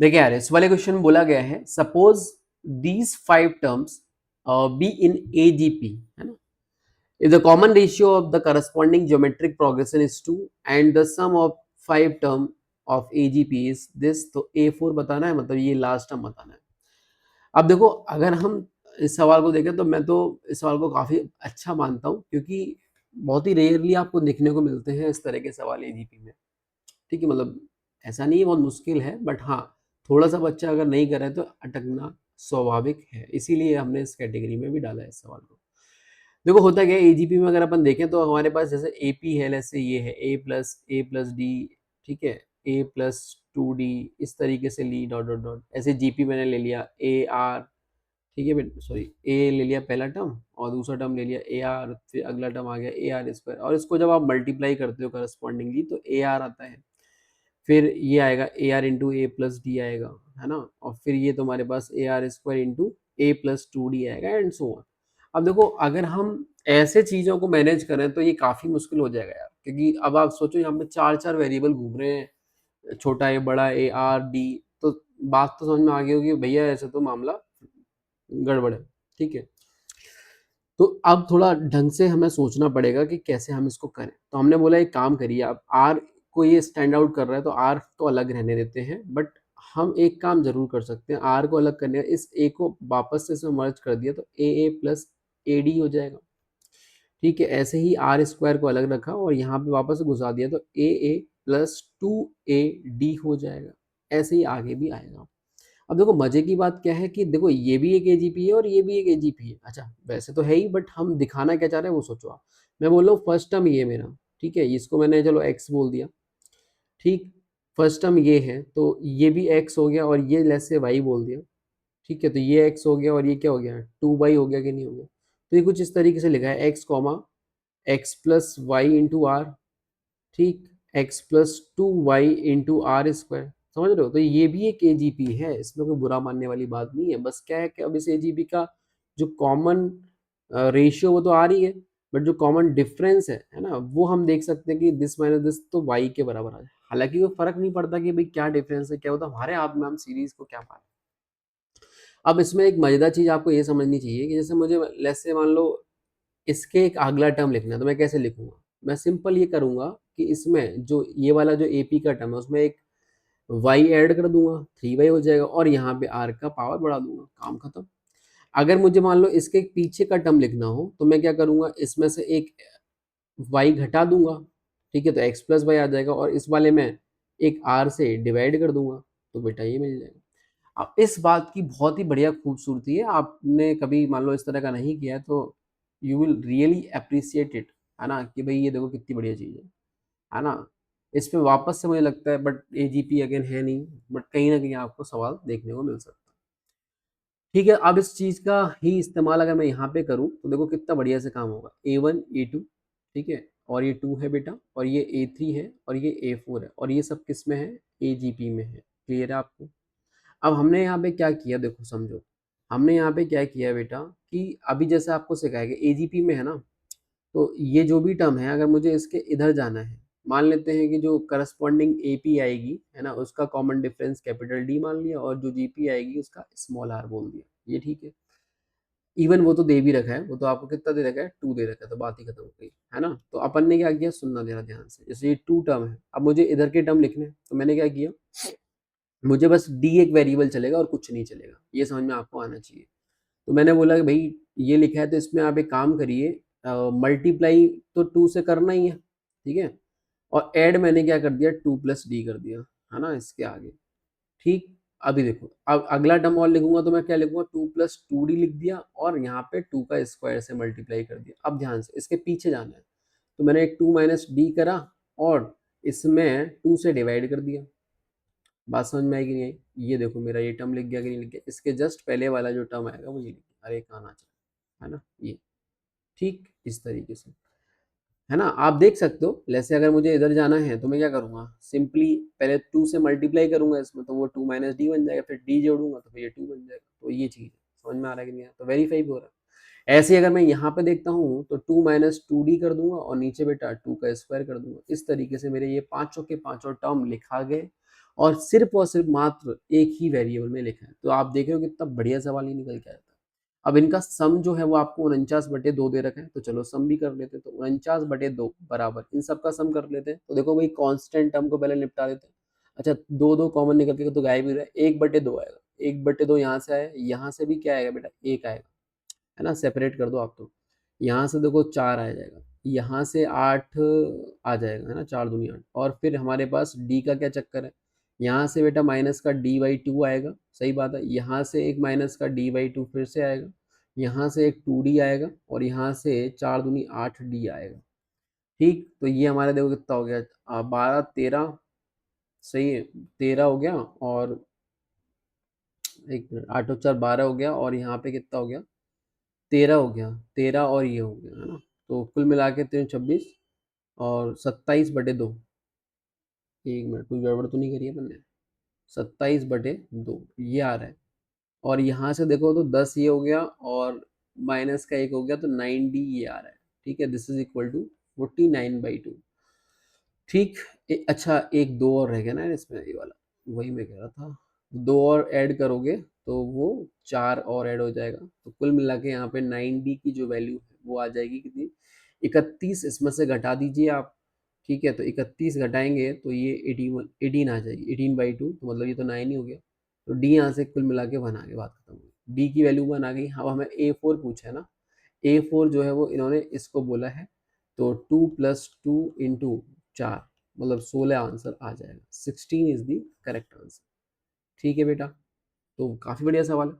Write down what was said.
देखिए यार, इस वाले क्वेश्चन में बोला गया है suppose these 5 terms be in AGP, है ना? If the common ratio of the corresponding geometric progression is 2 and the sum of 5 term of AGP is this, तो A4 बताना है, मतलब ये लास्ट टर्म बताना है। अब देखो, अगर हम इस सवाल को देखें तो मैं तो इस सवाल को काफी अच्छा मानता हूँ, क्योंकि बहुत ही रेयरली आपको देखने को मिलते हैं इस तरह के सवाल एजीपी में। ठीक है, मतलब ऐसा नहीं है बहुत मुश्किल है, बट हाँ, थोड़ा सा बच्चा अगर नहीं करे तो अटकना स्वाभाविक है, इसीलिए हमने इस कैटेगरी में भी डाला है इस सवाल को। देखो होता क्या है, एजीपी में अगर अपन देखें तो हमारे पास जैसे एपी है, जैसे ये है ए प्लस डी, ठीक है, A+2D, इस तरीके से ली डॉट डॉट डॉट, ऐसे जीपी मैंने ले लिया AR, ठीक है बेटा, सॉरी, ए ले लिया पहला टर्म और दूसरा टर्म ले लिया AR, फिर अगला टर्म आ गया AR², और इसको जब आप मल्टीप्लाई करते हो करस्पॉन्डिंगली तो AR आता है, फिर ये आएगा AR इंटू A+D आएगा, है ना, और फिर ये तुम्हारे पास AR² इंटू A+2D आएगा एंड सो ऑन। अब देखो, अगर हम ऐसे चीजों को मैनेज करें तो ये काफी मुश्किल हो जाएगा यार, क्योंकि अब आप सोचो यहाँ पे चार चार वेरिएबल घूम रहे हैं, छोटा ए बड़ा AR D, तो बात तो समझ में आ गई होगी भैया, ऐसे तो मामला गड़बड़ है। ठीक है, तो अब थोड़ा ढंग से हमें सोचना पड़ेगा कि कैसे हम इसको करें। तो हमने बोला एक काम करिए, आप आर को ये स्टैंड आउट कर रहा है तो आर को अलग रहने देते हैं, बट हम एक काम जरूर कर सकते हैं, आर को अलग करने, इस ए को वापस से इसमें मर्ज कर दिया तो AA+AD हो जाएगा। ठीक है, ऐसे ही R² को अलग रखा और यहाँ पे वापस से घुसा दिया तो AA+2AD हो जाएगा। ऐसे ही आगे भी आएगा। अब देखो मजे की बात क्या है कि देखो ये भी एक एजीपी है और ये भी एक एजीपी है। अच्छा, वैसे तो है ही, बट हम दिखाना क्या चाह रहे हैं वो सोचो आप। मैं बोल रहा हूँ फर्स्ट टर्म ये मेरा, ठीक है, इसको मैंने चलो एक्स बोल दिया, ठीक, फर्स्ट टर्म ये है तो ये भी एक्स हो गया, और ये लेस से वाई बोल दिया, ठीक है, तो ये एक्स हो गया और ये क्या हो गया, 2y हो गया कि नहीं हो गया। तो ये कुछ इस तरीके से लिखा है x,x+y इंटू आर, ठीक, x+2y इंटू R², समझ रहे हो? तो ये भी एक एजीपी है, इसमें कोई बुरा मानने वाली बात नहीं है। बस क्या है कि अब इस एजीपी का जो कॉमन रेशियो वो तो आ रही है, बट जो कॉमन डिफरेंस है ना, वो हम देख सकते हैं कि दिस माइनस दिस तो y के बराबर आ जाए। हालांकि कोई फर्क नहीं पड़ता कि भाई क्या डिफरेंस है, क्या होता, हमारे हाथ में हम सीरीज को क्या पाए। अब इसमें एक मजेदार चीज आपको ये समझनी चाहिए कि जैसे मुझे लेट्स से मान लो इसके एक अगला टर्म लिखना है, तो मैं कैसे लिखूंगा? मैं सिंपल ये करूंगा कि इसमें जो ये वाला जो एपी का टर्म है उसमें एक y ऐड कर दूंगा, 3y हो जाएगा, और यहाँ पे r का पावर बढ़ा दूंगा, काम खत्म। अगर मुझे मान लो इसके पीछे का टर्म लिखना हो तो मैं क्या करूंगा, इसमें से एक y घटा दूंगा, ठीक है, तो x+y आ जाएगा, और इस वाले में एक r से डिवाइड कर दूंगा, तो बेटा ये मिल जाएगा। अब इस बात की बहुत ही बढ़िया खूबसूरती है, आपने कभी मान लो इस तरह का नहीं किया है तो you will really appreciate it, है ना, कि भाई ये देखो कितनी बढ़िया चीज़ है ना। इस पे वापस से मुझे लगता है, बट एजीपी अगेन है नहीं, बट कहीं ना कहीं आपको सवाल देखने को मिल सकता है। ठीक है, अब इस चीज़ का ही इस्तेमाल अगर मैं यहाँ पे करूँ तो देखो कितना बढ़िया से काम होगा, A1 A2, ठीक है, और ये 2 है बेटा, और ये A3 है, और ये A4 है, और ये सब किस में है, एजीपी में है। क्लियर है आपको? अब हमने यहाँ पे क्या किया, देखो समझो, हमने यहाँ पे क्या किया बेटा, कि अभी जैसे आपको सिखाया गया एजीपी में है ना, तो ये जो भी टर्म है अगर मुझे इसके इधर जाना है, मान लेते हैं कि जो करस्पॉन्डिंग एपी आएगी, है ना, उसका कॉमन डिफरेंस कैपिटल डी मान लिया, और जो जीपी आएगी उसका स्मॉल आर बोल दिया, ये ठीक है। इवन वो तो दे भी रखा है, वो तो आपको कितना दे रखा है, 2 दे रखा है, तो बात ही खत्म हो गई, है ना। तो अपन ने क्या किया, सुनना देना ध्यान से, जैसे ये 2 टर्म है, अब मुझे इधर के टर्म लिखने हैं, तो मैंने क्या किया, मुझे बस डी एक वेरिएबल चलेगा और कुछ नहीं चलेगा, ये समझ में आपको आना चाहिए। तो मैंने बोला कि भाई ये लिखा है तो इसमें आप एक काम करिए, मल्टीप्लाई तो 2 से करना ही है, ठीक है, और ऐड मैंने क्या कर दिया, 2+D कर दिया, है ना, इसके आगे। ठीक, अभी देखो, अब अगला टर्म और लिखूंगा तो मैं क्या लिखूंगा, 2+2D लिख दिया, और यहाँ पे 2 का स्क्वायर से मल्टीप्लाई कर दिया। अब ध्यान से इसके पीछे जाना है, तो मैंने एक 2 - D करा, और इसमें 2 से डिवाइड कर दिया। बात समझ में आई कि नहीं आई? ये देखो मेरा ये टर्म लिख गया कि नहीं लिख गया, इसके जस्ट पहले वाला जो टर्म आएगा वो ये लिख गया, अरे कहाँ ना चला, है ना, ये ठीक इस तरीके से, है ना। आप देख सकते हो, जैसे अगर मुझे इधर जाना है तो मैं क्या करूंगा, सिंपली पहले 2 से मल्टीप्लाई करूंगा इसमें, तो वो 2 - D बन जाएगा, फिर D जोड़ूंगा तो फिर ये 2 बन जाएगा। तो ये चीज है, समझ में आ रहा है कि नहीं? तो वेरीफाई भी हो रहा है। ऐसे अगर मैं यहाँ पे देखता हूँ तो 2 - 2D कर दूंगा, और नीचे बेटा 2 का स्क्वायर कर दूंगा। इस तरीके से मेरे ये पांचों के पांचों टर्म लिखा गए, और सिर्फ मात्र एक ही वेरिएबल में लिखा है। तो आप देख रहे हो कितना बढ़िया सवाल ही निकल के आया था। अब इनका सम जो है वो आपको 49/2 दे रखा है, तो चलो सम भी कर लेते हैं। तो 49/2 बराबर इन सब का सम कर लेते हैं। तो देखो भाई कांस्टेंट टर्म को पहले निपटा देते हैं। अच्छा, दो दो कॉमन निकल के तो गायब ही रहा है। 1/2 आएगा, 1/2 यहाँ से आया, यहाँ से भी क्या आएगा बेटा, 1 आएगा, है ना। सेपरेट कर दो आप। तो यहाँ से देखो 4 आ जाएगा, यहाँ से 8 आ जाएगा, है ना, 4 दूनी 8। और फिर हमारे पास डी का क्या चक्कर है, यहाँ से बेटा माइनस का d/2 आएगा, सही बात है। यहाँ से एक माइनस का d/2 फिर से आएगा, यहाँ से एक 2d आएगा, और यहाँ से 4 दूनी 8d आएगा। ठीक, तो ये हमारा देखो कितना हो गया, 12 13, सही है, 13 हो गया, और एक मिनट, 8 और 4 12 हो गया, और यहाँ पे कितना हो गया, 13 हो गया, 13 और ये हो गया, है ना। तो कुल मिला के 3 26 और 27/2। एक मिनट, कोई गड़बड़ तो नहीं करी है अपन ने। 27/2 ये आ रहा है। और यहाँ से देखो तो 10 ये हो गया, और माइनस का 1 हो गया, तो 9d ये आ रहा है। ठीक है, दिस इज इक्वल टू 49/2। ठीक। अच्छा, एक दो और रह गया ना इसमें, ये वाला, वही मैं कह रहा था। दो और ऐड करोगे तो वो 4 और ऐड हो जाएगा। तो कुल मिला के यहाँ पे 9d की जो वैल्यू है वो आ जाएगी कितनी, 31। इसमें से घटा दीजिए आप। ठीक है, तो 31 घटाएंगे तो ये 18 आ जाएगी, 18/2, तो मतलब ये तो 9 ही हो गया। तो डी यहाँ से कुल मिला के 1 आ गया, बात खत्म हो गई। डी की वैल्यू 1 आ गई। अब हमें A4 पूछा है ना, A4 जो है वो इन्होंने इसको बोला है। तो 2 + 2 × 4 मतलब 16 आंसर आ जाएगा। 16 इज द करेक्ट आंसर। ठीक है बेटा, तो काफ़ी बढ़िया सवाल है।